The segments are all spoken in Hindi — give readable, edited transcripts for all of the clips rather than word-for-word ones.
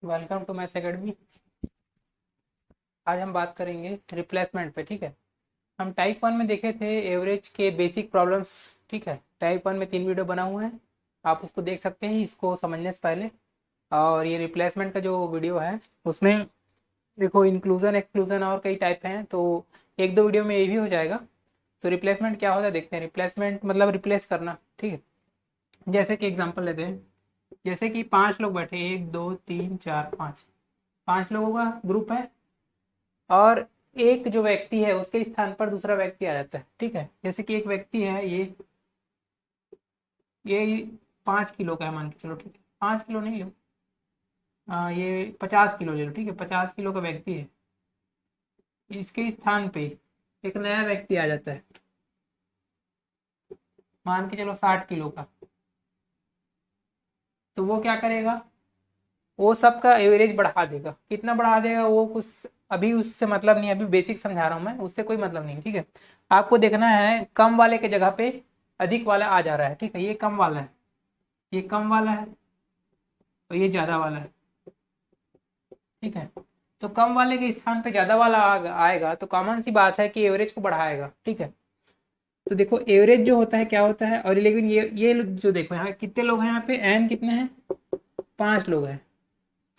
Welcome to maths academy. आज हम बात करेंगे रिप्लेसमेंट पे। ठीक है, हम टाइप वन में देखे थे एवरेज के बेसिक प्रॉब्लम्स। ठीक है, टाइप वन में 3 वीडियो बना हुआ है, आप उसको देख सकते हैं इसको समझने से पहले। और ये रिप्लेसमेंट का जो वीडियो है उसमें देखो इंक्लूजन एक्सक्लूजन और कई टाइप हैं, तो एक दो वीडियो में ये भी हो जाएगा। तो रिप्लेसमेंट क्या होता है देखते हैं। रिप्लेसमेंट मतलब रिप्लेस करना। ठीक है, जैसे कि एग्जांपल लेते हैं। जैसे कि 5 लोग बैठे, 1 2 3 4 5, 5 लोगों का ग्रुप है और एक जो व्यक्ति है उसके स्थान पर दूसरा व्यक्ति आ जाता है। ठीक है, जैसे कि एक व्यक्ति है, ये 5 किलो का है मान के चलो। ठीक है, 5 किलो नहीं लो, ये 50 किलो ले लो। ठीक है, 50 किलो का व्यक्ति है, इसके स्थान पे एक नया व्यक्ति आ जाता है, मान के चलो 60 किलो का। तो वो क्या करेगा, वो सबका एवरेज बढ़ा देगा। कितना बढ़ा देगा वो कुछ अभी उससे मतलब नहीं है, अभी बेसिक समझा रहा हूँ मैं, उससे कोई मतलब नहीं है। ठीक है, आपको देखना है कम वाले के जगह पे अधिक वाला आ जा रहा है। ठीक है, ये कम वाला है, ये कम वाला है और ये ज्यादा वाला है। ठीक है, तो कम वाले के स्थान पे ज्यादा वाला आएगा तो कॉमन सी बात है कि एवरेज को बढ़ाएगा। ठीक है, तो देखो एवरेज जो होता है क्या होता है। और लेकिन ये जो देखो यहाँ कितने लोग हैं, यहाँ पे एन कितने हैं, 5 लोग हैं।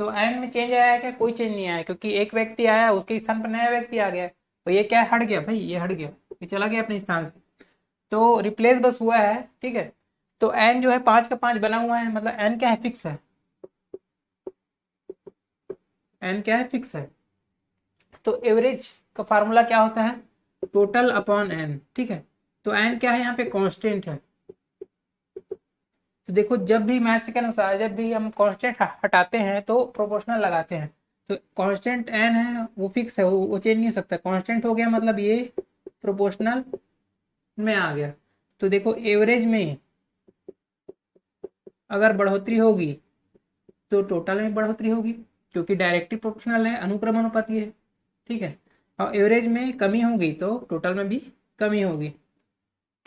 तो एन में चेंज आया है क्या, कोई चेंज नहीं आया, क्योंकि एक व्यक्ति आया उसके स्थान पर नया व्यक्ति आ गया। तो ये क्या हट गया भाई, ये हट गया, ये चला गया अपने स्थान से। तो रिप्लेस बस हुआ है। ठीक है, तो एन जो है 5 का 5 बना हुआ है, मतलब एन क्या है, फिक्स है। एन क्या है, फिक्स है। तो एवरेज का फार्मूला क्या होता है, टोटल अपॉन एन। ठीक है, तो एन क्या है, यहाँ पे कांस्टेंट है। तो देखो जब भी मैथ्स के अनुसार जब भी हम कांस्टेंट हटाते हैं तो प्रोपोर्शनल लगाते हैं। तो कांस्टेंट एन है वो फिक्स है, वो चेंज नहीं हो सकता। कांस्टेंट हो गया मतलब ये प्रोपोर्शनल में आ गया। तो देखो एवरेज में अगर बढ़ोतरी होगी तो टोटल में बढ़ोतरी होगी, क्योंकि डायरेक्टली प्रोपोर्शनल है, अनुक्रम अनुपाती है। ठीक है, और एवरेज में कमी होगी तो टोटल में भी कमी होगी।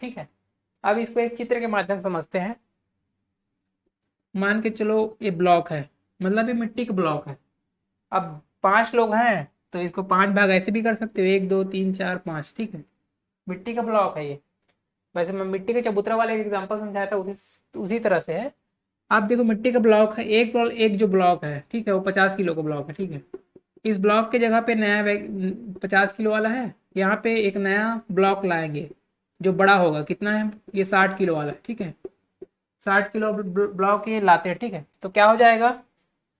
ठीक है, अब इसको एक चित्र के माध्यम से समझते हैं। मान के चलो ये ब्लॉक है, मतलब ये मिट्टी का ब्लॉक है। अब 5 लोग हैं तो इसको 5 भाग ऐसे भी कर सकते हो, 1 2 3 4 5। ठीक है, मिट्टी का ब्लॉक है ये। वैसे मैं मिट्टी के चबूतरा वाले एग्जांपल समझाया था, उसी उसी तरह से है। आप देखो मिट्टी का ब्लॉक है, एक जो ब्लॉक है, ठीक है, वो 50 किलो का ब्लॉक है। ठीक है, इस ब्लॉक के जगह पे नया 50 किलो वाला है, यहाँ पे एक नया ब्लॉक लाएंगे जो बड़ा होगा। कितना है, ये 60 किलो वाला है। ठीक है, 60 किलो ब्लॉक ये लाते हैं। ठीक है, तो क्या हो जाएगा,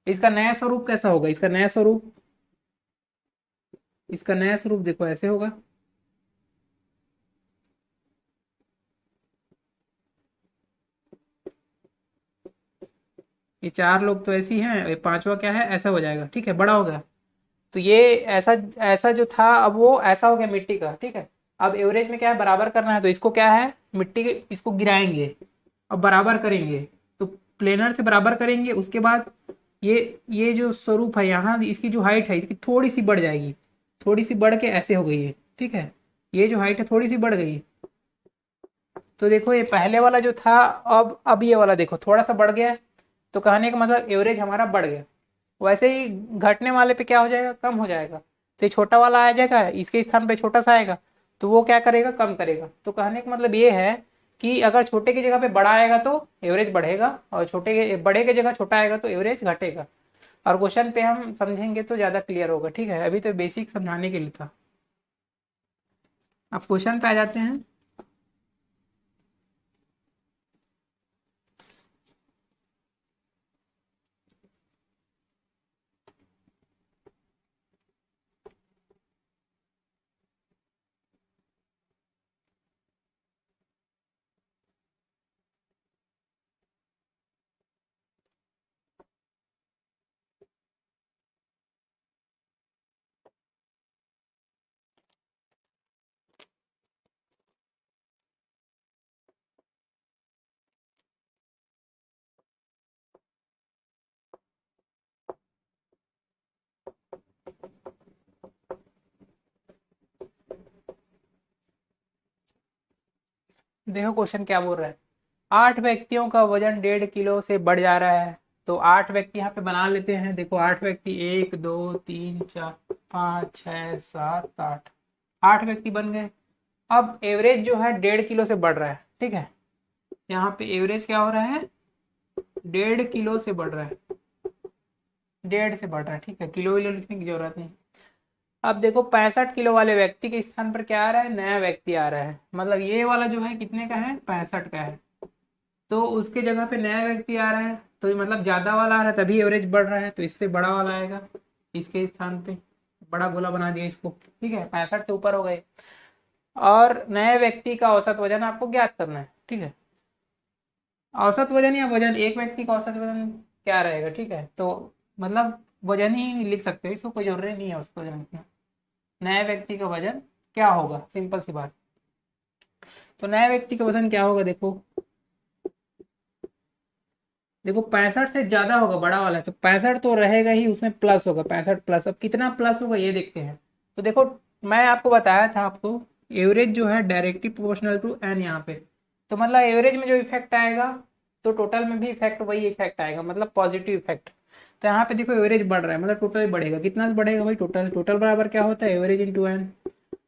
इसका नया स्वरूप कैसा होगा, इसका नया स्वरूप देखो ऐसे होगा। ये 4 लोग तो ऐसी हैं, ये पांचवा क्या है, ऐसा हो जाएगा। ठीक है, बड़ा हो गया। तो ये ऐसा ऐसा जो था अब वो ऐसा हो गया मिट्टी का। ठीक है, अब एवरेज में क्या है, बराबर करना है, तो इसको क्या है, मिट्टी के इसको गिराएंगे और बराबर करेंगे। तो प्लेनर से बराबर करेंगे, उसके बाद ये जो स्वरूप है यहाँ, इसकी जो हाइट है इसकी थोड़ी सी बढ़ जाएगी, थोड़ी सी बढ़ के ऐसे हो गई है। ठीक है, ये जो हाइट है थोड़ी सी बढ़ गई। तो देखो ये पहले वाला जो था, अब ये वाला देखो थोड़ा सा बढ़ गया है। तो कहने का मतलब एवरेज हमारा बढ़ गया। वैसे ही घटने वाले पे क्या हो जाएगा, कम हो जाएगा। तो ये छोटा वाला आ जाएगा, इसके स्थान पे छोटा सा आएगा, तो वो क्या करेगा, कम करेगा। तो कहने का मतलब ये है कि अगर छोटे की जगह पे बड़ा आएगा तो एवरेज बढ़ेगा, और बड़े की जगह छोटा आएगा तो एवरेज घटेगा। और क्वेश्चन पे हम समझेंगे तो ज्यादा क्लियर होगा। ठीक है, अभी तो बेसिक समझाने के लिए था। अब क्वेश्चन पे आ जाते हैं। देखो क्वेश्चन क्या बोल रहा है, 8 व्यक्तियों का वजन 1.5 किलो से बढ़ जा रहा है। तो 8 व्यक्ति यहाँ पे बना लेते हैं। देखो 8 व्यक्ति, 1 2 3 4 5 6 7 8, 8 व्यक्ति बन गए। अब एवरेज जो है 1.5 किलो से बढ़ रहा है, ठीक है। यहाँ पे एवरेज क्या हो रहा है, 1.5 किलो से बढ़ रहा है, 1.5 से बढ़ रहा है, ठीक है। किलो विलो लिखने की जरूरत नहीं। अब देखो 65 किलो वाले व्यक्ति के स्थान पर क्या आ रहा है, नया व्यक्ति आ रहा है। मतलब ये वाला जो है कितने का है, 65 का है, तो उसके जगह पे नया व्यक्ति आ रहा है, तो ये मतलब ज्यादा वाला आ रहा है, तभी एवरेज बढ़ रहा है। तो इससे बड़ा वाला आएगा इसके स्थान पे, बड़ा गोला बना दिया इसको, ठीक है। 65 से ऊपर हो गए। और नए व्यक्ति का औसत वजन आपको ज्ञात करना है, ठीक है। औसत वजन या वजन, एक व्यक्ति का औसत वजन क्या रहेगा, ठीक है। तो मतलब वजन ही लिख सकते हो, इसको कोई जरूरी नहीं है उसको वजन लिखना। नए व्यक्ति का वजन क्या होगा, सिंपल सी बात। तो नए व्यक्ति का वजन क्या होगा, देखो देखो 65 से ज्यादा होगा, बड़ा वाला है, तो 65 तो रहेगा ही, उसमें प्लस होगा 65 प्लस। अब कितना प्लस होगा ये देखते हैं। तो देखो मैं आपको बताया था, आपको एवरेज जो है डायरेक्टली प्रोपोर्शनल टू एन यहाँ पे। तो मतलब एवरेज में जो इफेक्ट आएगा, तो टोटल में भी इफेक्ट वही इफेक्ट आएगा, मतलब पॉजिटिव इफेक्ट। तो यहाँ पे देखो एवरेज बढ़ रहा है, मतलब टोटल बढ़ेगा। कितना बढ़ेगा भाई, टोटल। टोटल बराबर क्या होता है, एवरेज इंटू एन।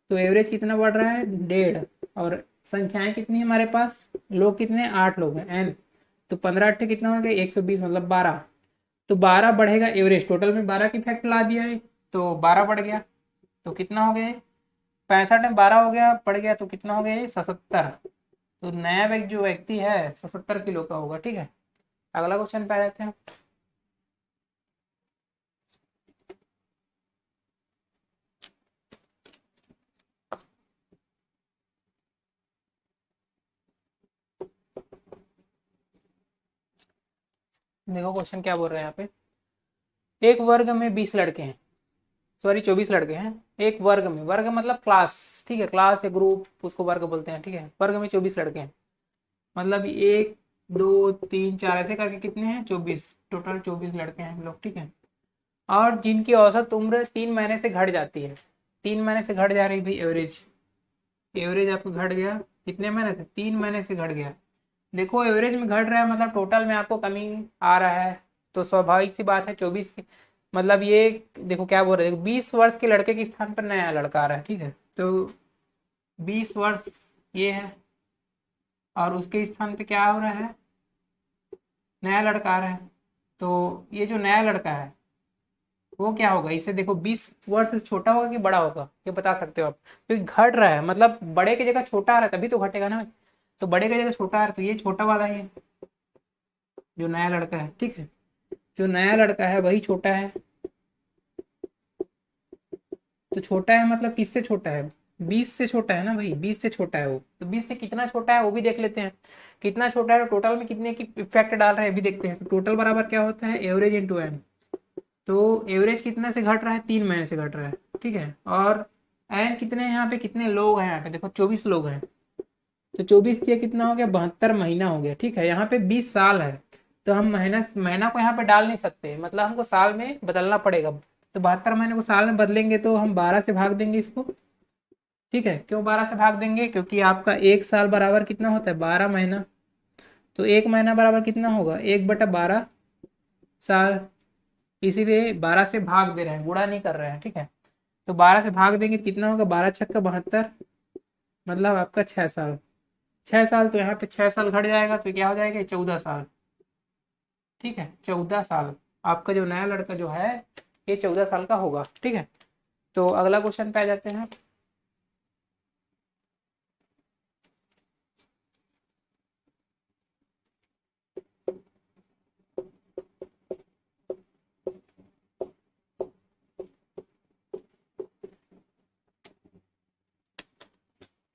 तो एवरेज कितना बढ़ रहा है, 1.5। और संख्याएं कितनी है हमारे पास, लोग कितने, 8 लोग हैं, एन। तो 15 अट्ठे कितना हो गया, 120, मतलब 12। तो 12 बढ़ेगा एवरेज, टोटल में 12 की इफेक्ट ला दिया है, तो 12 बढ़ गया। तो कितना हो गया, 65 में 12 हो गया, बढ़ गया, तो कितना हो गया, 77। तो नया व्यक्ति जो व्यक्ति है 77 किलो का होगा, ठीक है। अगला क्वेश्चन पे आ जाते हैं। देखो क्वेश्चन क्या बोल रहे हैं यहाँ पे, एक वर्ग में 20 लड़के हैं, सॉरी 24 लड़के हैं। एक वर्ग में, वर्ग मतलब क्लास, ठीक है, क्लास या ग्रुप उसको वर्ग बोलते हैं, ठीक है। वर्ग में 24 लड़के हैं, मतलब 1 2 3 4 ऐसे करके कितने हैं, 24, टोटल 24 लड़के हैं हम लोग, ठीक है। और जिनकी औसत उम्र 3 महीने से घट जाती है, 3 महीने से घट जा रही भाई एवरेज। एवरेज आपको घट गया कितने महीने से, 3 महीने से घट गया। देखो एवरेज में घट रहा है, मतलब टोटल में आपको कमी आ रहा है, तो स्वाभाविक सी बात है 24 मतलब ये, देखो क्या बोल रहे हैं, 20 वर्ष के लड़के के स्थान पर नया लड़का आ रहा है, ठीक है। तो 20 वर्ष ये है, और उसके स्थान पे क्या हो रहा है, नया लड़का आ रहा है। तो ये जो नया लड़का है वो क्या होगा, इसे देखो 20 वर्ष से छोटा होगा कि बड़ा होगा, ये बता सकते हो आप। क्योंकि घट रहा है, मतलब बड़े की जगह छोटा आ रहा है, तभी तो घटेगा ना। तो बड़े की जगह छोटा आ रहा है, तो ये छोटा वाला ही है जो नया लड़का है, ठीक है। जो नया लड़का है वही छोटा है। तो छोटा है मतलब किससे छोटा है, 20 से छोटा है ना भाई, 20 से छोटा है वो। तो 20 से कितना छोटा है वो भी देख लेते हैं, कितना छोटा है, टोटल में कितने की इफेक्ट डाल रहा है भी देखते हैं। तो टोटल बराबर क्या होता है, एवरेज इंटू एन। तो एवरेज कितने से घट रहा है, 3 महीने से घट रहा है, ठीक है। और एन कितने हैं यहाँ पे, कितने लोग हैं यहाँ पे, देखो 24 लोग हैं। तो 24 दिया कितना हो गया, 72 महीना हो गया, ठीक है। यहाँ पे 20 साल है, तो हम महीना महीना को यहाँ पे डाल नहीं सकते, मतलब हमको साल में बदलना पड़ेगा। तो 72 महीने को साल में बदलेंगे तो हम 12 से भाग देंगे इसको, ठीक है। क्यों 12 से भाग देंगे, क्योंकि आपका एक साल बराबर कितना होता है, 12 महीना। तो एक महीना बराबर कितना होगा, 1/12 साल। इसीलिए 12 से भाग दे रहे हैं, गुणा नहीं कर रहे हैं, ठीक है। तो 12 से भाग देंगे तो कितना होगा, 12 छक्का 72, मतलब आपका 6 साल। 6 साल, तो यहाँ पे 6 साल घट जाएगा, तो क्या हो जाएगा, 14 साल, ठीक है। 14 साल आपका जो नया लड़का जो है ये 14 साल का होगा, ठीक है। तो अगला क्वेश्चन पे आ जाते हैं।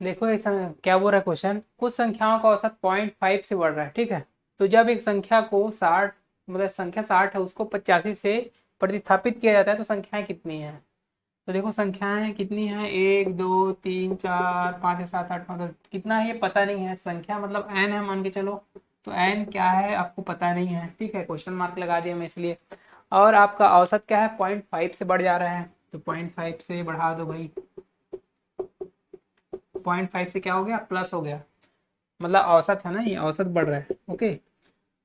देखो एक क्या बोल रहा है क्वेश्चन, कुछ संख्याओं का औसत 0.5 से बढ़ रहा है, ठीक है। तो जब एक संख्या को 60, मतलब संख्या 60 है, उसको 85 से प्रतिस्थापित किया जाता है, तो संख्याएं कितनी हैं। तो देखो संख्याएं कितनी हैं, 1 2 3 4 5 6 7 8 9 10, कितना है ये पता नहीं है। संख्या मतलब एन है मान के चलो, तो एन क्या है आपको पता नहीं है, ठीक है। क्वेश्चन मार्क लगा दिया मैं इसलिए। और आपका औसत क्या है, 0.5 से बढ़ जा रहा है, तो 0.5 से बढ़ा दो भाई। 0.5 से क्या हो गया, प्लस हो गया, मतलब औसत है ना, ये औसत बढ़ रहा है, ओके।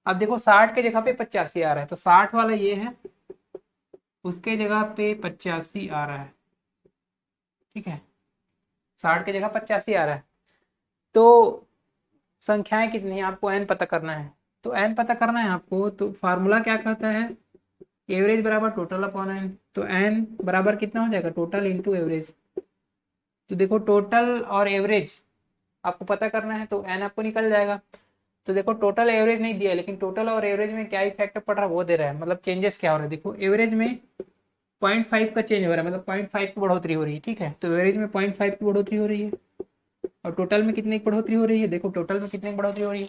अब देखो 60 के जगह पे 85 आ रहा है, तो 60 वाला ये है, उसके जगह पे 85 आ रहा है, ठीक है, 60 की जगह 85 आ रहा है। तो संख्याएं कितनी है आपको एन पता करना है, तो एन पता करना है आपको, तो फार्मूला क्या कहता है, एवरेज बराबर टोटल अपॉन एन। तो एन बराबर कितना हो जाएगा, टोटल इंटू एवरेज। तो देखो टोटल और एवरेज आपको पता करना है, तो एन आपको निकल जाएगा। तो देखो टोटल एवरेज नहीं दिया है, लेकिन टोटल और एवरेज में क्या इफेक्ट पड़ रहा है वो दे रहा है, मतलब चेंजेस क्या हो रहा है। देखो एवरेज में 0.5 का चेंज हो रहा है, मतलब 0.5 की बढ़ोतरी हो रही है, ठीक है, तो एवरेज में 0.5 की बढ़ोतरी हो रही है। और टोटल में कितने की बढ़ोतरी हो रही है, देखो टोटल में कितने की बढ़ोतरी हो रही है,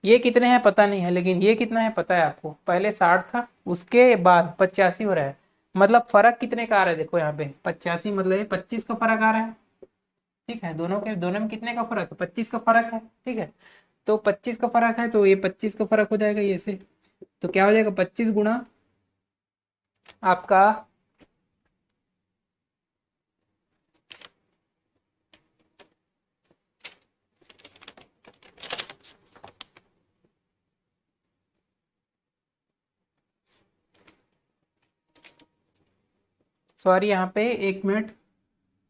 ये कितने हैं पता नहीं है, लेकिन ये कितना है पता है आपको, पहले 60 था, उसके बाद 85 हो रहा है, मतलब फर्क कितने का आ रहा है, देखो यहाँ पे 85 मतलब ये 25 का फर्क आ रहा है, ठीक है, दोनों में कितने का फर्क है, 25 का फर्क है, ठीक है। तो 25 का फर्क है, तो ये 25 का फर्क हो जाएगा ये से, तो क्या हो जाएगा 25 गुना आपका, सॉरी यहाँ पे एक मिनट,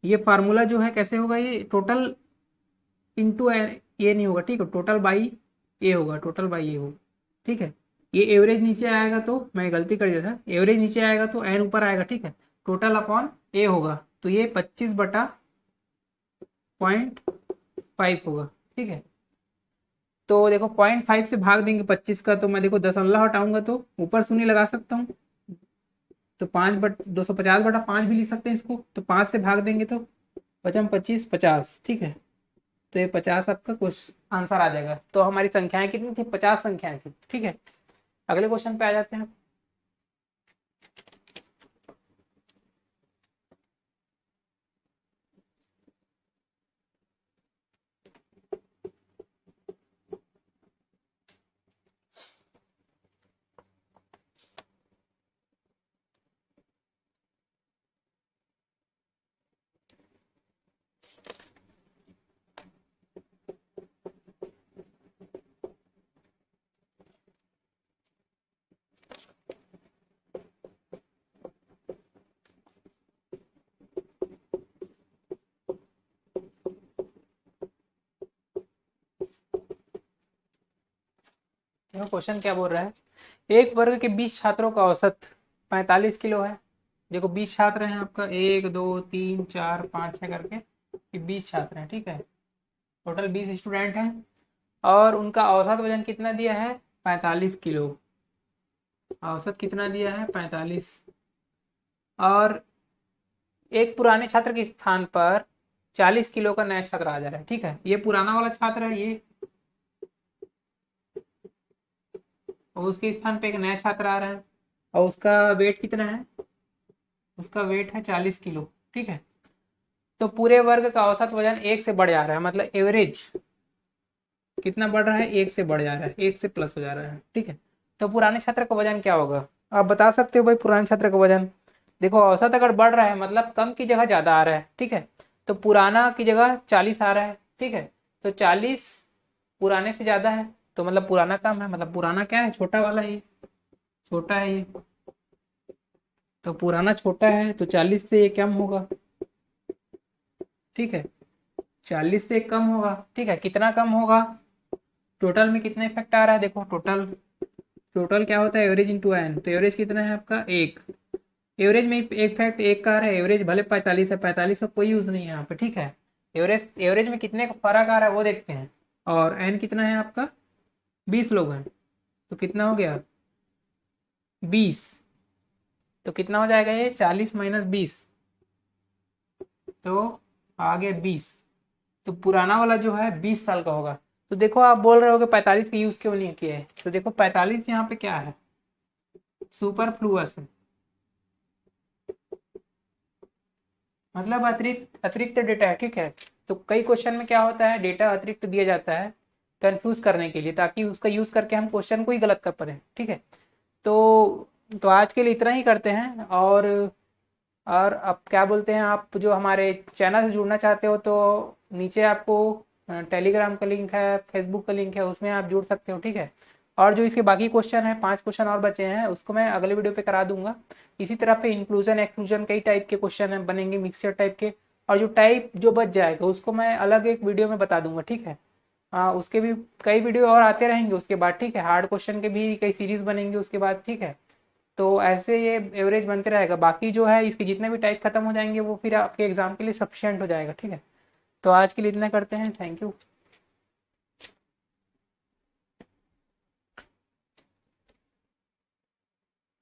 ये फार्मूला जो है कैसे होगा, ये टोटल इंटू ए नहीं होगा, ठीक है, टोटल बाई ए होगा, टोटल बाई ए होगा, ठीक है। ये एवरेज नीचे आएगा, तो मैं गलती कर दिया था, एवरेज नीचे आएगा तो एन ऊपर आएगा, ठीक है, टोटल अपॉन ए होगा, तो ये 25/0.5 होगा, ठीक है। तो देखो 0.5 से भाग देंगे 25 का, तो मैं देखो दशमलव हटाऊंगा तो ऊपर शून्य लगा सकता हूँ, तो 250/5 भी लिख सकते हैं इसको, तो 5 से भाग देंगे तो बचा 25, 50, ठीक है। तो ये 50 आपका कुछ आंसर आ जाएगा। तो हमारी संख्याएं कितनी थी, 50 संख्याएं थी, ठीक है। अगले क्वेश्चन पे आ जाते हैं। देखो क्वेश्चन क्या बोल रहा है, एक वर्ग के 20 छात्रों का औसत 45 किलो है। देखो 20 छात्र हैं आपका, 1 2 3 4 5 6 करके, ये 20 छात्र हैं, ठीक है, टोटल 20 स्टूडेंट हैं, और उनका औसत वजन कितना दिया है, 45 किलो, औसत कितना दिया है 45, और एक पुराने छात्र के स्थान पर 40 किलो का नया छात्र आ जा रहा है, ठीक है, ये पुराना वाला छात्र है ये, और उसके स्थान पे एक नया छात्र आ रहा है, और उसका वेट कितना है, उसका वेट है 40 किलो, ठीक है। तो पूरे वर्ग का औसत वजन 1 से बढ़ जा रहा है, मतलब एवरेज कितना बढ़ रहा है, 1 से बढ़ जा रहा है, 1 से प्लस हो जा रहा है, ठीक है। तो पुराने छात्र का वजन क्या होगा, आप बता सकते हो भाई पुराने छात्र का वजन। देखो औसत अगर बढ़ रहा है मतलब कम की जगह ज्यादा आ रहा है, ठीक है, तो पुराना की जगह 40 आ रहा है, ठीक है, तो 40 पुराने से ज्यादा है, तो मतलब पुराना कम है, मतलब पुराना क्या है, छोटा वाला, ये छोटा है ये, तो पुराना छोटा है, तो 40 से ये कम होगा, ठीक है, 40 से कम होगा, ठीक है, कितना कम होगा, टोटल में कितना इफेक्ट आ रहा है, देखो टोटल, टोटल क्या होता है एवरेज इंटू एन, तो एवरेज कितना है आपका 1, एवरेज में एक फैक्ट 1 का आ रहा है, एवरेज भले 45 है, 45 का कोई यूज नहीं है यहाँ पे, ठीक है, एवरेज में कितने का फर्क आ रहा है वो देखते हैं, और एन कितना है आपका, 20 लोग हैं, तो कितना हो गया 20, तो कितना हो जाएगा ये 40 माइनस 20, तो आ गया 20, तो पुराना वाला जो है 20 साल का होगा। तो देखो आप बोल रहे हो 45 का यूज क्यों नहीं किया है, तो देखो 45 यहाँ पे क्या है, सुपर फ्लूअस है, मतलब अतिरिक्त अतिरिक्त डेटा है, ठीक है। तो कई क्वेश्चन में क्या होता है, डेटा अतिरिक्त दिया जाता है कंफ्यूज करने के लिए, ताकि उसका यूज करके हम क्वेश्चन को ही गलत कर पाए, ठीक है। तो आज के लिए इतना ही करते हैं, और अब क्या बोलते हैं, आप जो हमारे चैनल से जुड़ना चाहते हो तो नीचे आपको टेलीग्राम का लिंक है, फेसबुक का लिंक है, उसमें आप जुड़ सकते हो, ठीक है। और जो इसके बाकी क्वेश्चन है, 5 क्वेश्चन और बचे हैं, उसको मैं अगले वीडियो पे करा दूंगा। इसी तरह पे इंक्लूजन एक्सक्लूजन कई टाइप के क्वेश्चन है बनेंगे, मिक्सचर टाइप के। और जो टाइप जो बच जाएगा उसको मैं अलग एक वीडियो में बता दूंगा, ठीक है। उसके भी कई वीडियो और आते रहेंगे उसके बाद, ठीक है। हार्ड क्वेश्चन के भी कई सीरीज बनेंगे उसके बाद, ठीक है। तो ऐसे ये एवरेज बनते रहेगा। बाकी जो है इसके जितने भी टाइप खत्म हो जाएंगे वो फिर आपके एग्जाम के लिए सफिशियंट हो जाएगा, ठीक है। तो आज के लिए इतना करते हैं, थैंक यू।